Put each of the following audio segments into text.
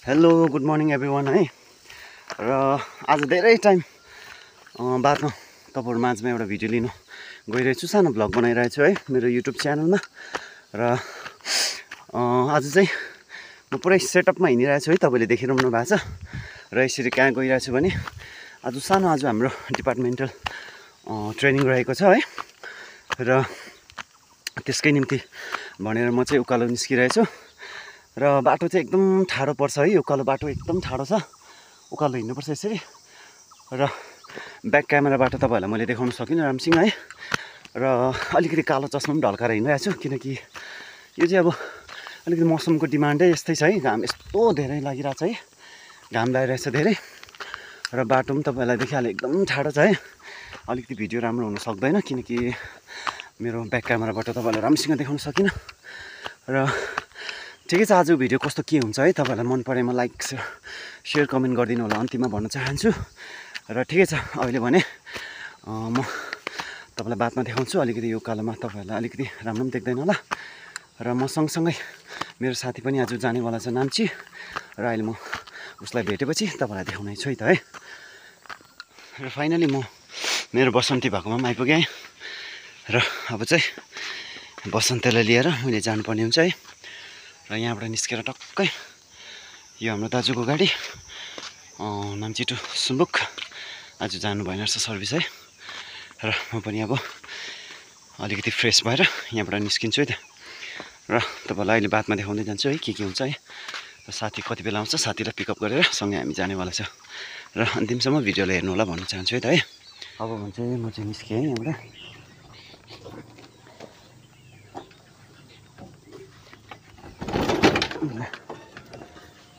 Hello good morning everyone है। र आज धेरै टाइम बादमा तपाईँहरू माझमा एउटा भिडियो लिनु गइरहेछु, सानो भ्लग बनाइरहेको छु है मेरो युट्युब च्यानलमा। र आज चाहिँ म पुरै सेटअपमा हिँडिरहेको छु है, तपाईँले देखिरहनु भएको छ। र यसरी कहाँ गइरहेको छु भने आज हाम्रो डिपार्टमेन्टल ट्रेनिङ रहेको छ है। र त्यसकै निम्ति भनेर म चाहिँ उकालो निस्किरहेको छु। र बाटो चाहिँ एकदम ठाडो पर्छ है, उकालो बाटो एकदम ठाडो छ, उकालो हिँड्नुपर्छ यसरी। र ब्याक क्यामेराबाट तपाईँहरूलाई मैले देखाउन सकिनँ राम्रोसँग है। र अलिकति कालो चस्मा पनि ढल्काएर हिँडिरहेको छु, किनकि यो चाहिँ अब अलिकति मौसमको डिमान्डै यस्तै छ है। घाम यस्तो धेरै लागिरहेको छ है, घाम लागिरहेछ धेरै। र बाटो पनि तपाईँहरूलाई देखिहाल्यो एकदम ठाडो छ है, अलिकति भिडियो राम्रो हुन सक्दैन किनकि मेरो ब्याक क्यामेराबाट तपाईँहरूलाई राम्रोसँग देखाउन सकिनँ। र ठिकै छ, आज भिडियो कस्तो के हुन्छ है, तपाईँहरूलाई मन परेमा लाइक सेयर कमेन्ट गरिदिनु होला अन्तिममा भन्न चाहन्छु। र ठिकै छ, अहिले भने म तपाईँलाई बादमा देखाउँछु। अलिकति यो कालोमा तपाईँहरूलाई अलिकति राम्रो पनि देख्दैन होला। र म सँगसँगै मेरो साथी पनि आज जानेवाला छ नाम्ची, र अहिले म उसलाई भेटेपछि तपाईँलाई देखाउने छु है त है। र फाइनली म मेरो बसन्ती भएकोमा पनि आइपुगेँ र अब चाहिँ बसन्तीलाई लिएर मैले जानुपर्ने हुन्छ है। र यहाँबाट निस्केर टक्कै यो हाम्रो दाजुको गाडी नाम्ची टु सुम्बुक आज जानु भएन रहेछ सर्भिस है। र म पनि अब अलिकति फ्रेस भएर यहाँबाट निस्किन्छु है त। र तपाईँलाई अहिले बादमा देखाउँदै जान्छु है के हुन्छ है। र साथी कति बेला आउँछ, साथीलाई पिकअप गरेर सँगै हामी जानेवाला छ। र अन्तिमसम्म भिडियोलाई हेर्नु होला भन्न चाहन्छु है त है। अब भने चाहिँ म चाहिँ निस्केँ है यहाँबाट।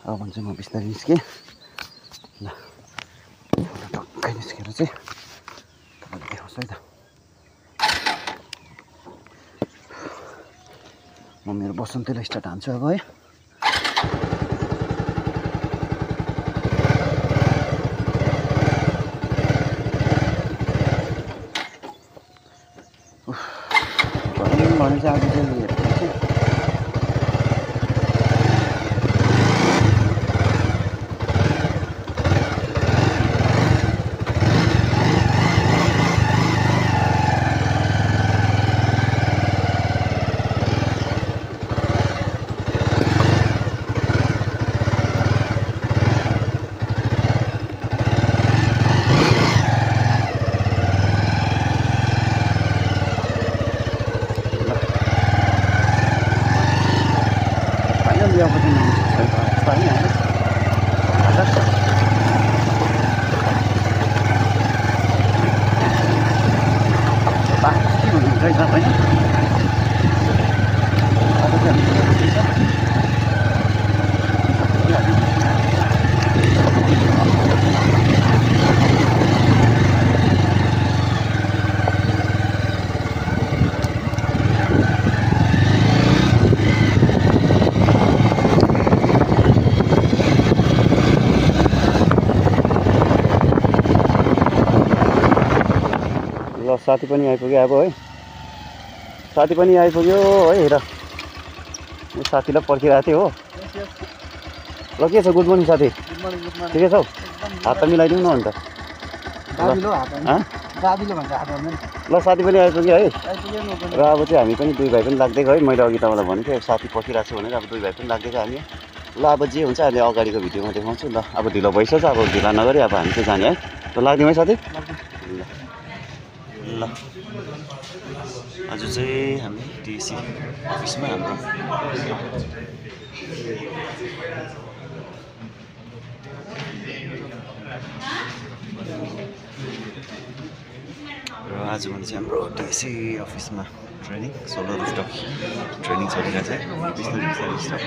अब भने चाहिँ म बिस्तारै निस्केँ ल, टक्कै निस्केर चाहिँ तपाईँलाई देखाउँछु है त। म मेरो बसन्तीलाई स्टार्ट हान्छु अब है। भने चाहिँ आज चाहिँ साथी पनि आइपुग्यो अब है, साथी पनि आइपुग्यो है। र यो साथीलाई पर्खिरहेको थिएँ हो। ल के छ, गुड मर्निङ साथी, ठिकै छौ? हात त मिलाइदिउँ न अन्त। ल साथी पनि आइपुग्यो है। र अब चाहिँ हामी पनि दुई भाइ पनि लाग्दैको है। मैले अघि तपाईँलाई भनेको थिएँ साथी पर्खिरहेको छु भनेर, अब दुई भाइ पनि लाग्दैको हामी। ल अब जे हुन्छ अहिले अगाडिको भिडियोमा देखाउँछु ल। अब ढिलो भइसक्छ, अब ढिला नगरी अब हामी चाहिँ जाने है। ल लाग्दिउँ है साथी। ल आज चाहिँ हामी टिसी अफिसमा हाम्रो र आज भने चाहिँ हाम्रो टिसी अफिसमा ट्रेनिङ, सोलर रुफटप ट्रेनिङ चलिरहेको छ है। बिस्तारै बिस्तारै स्टार्ट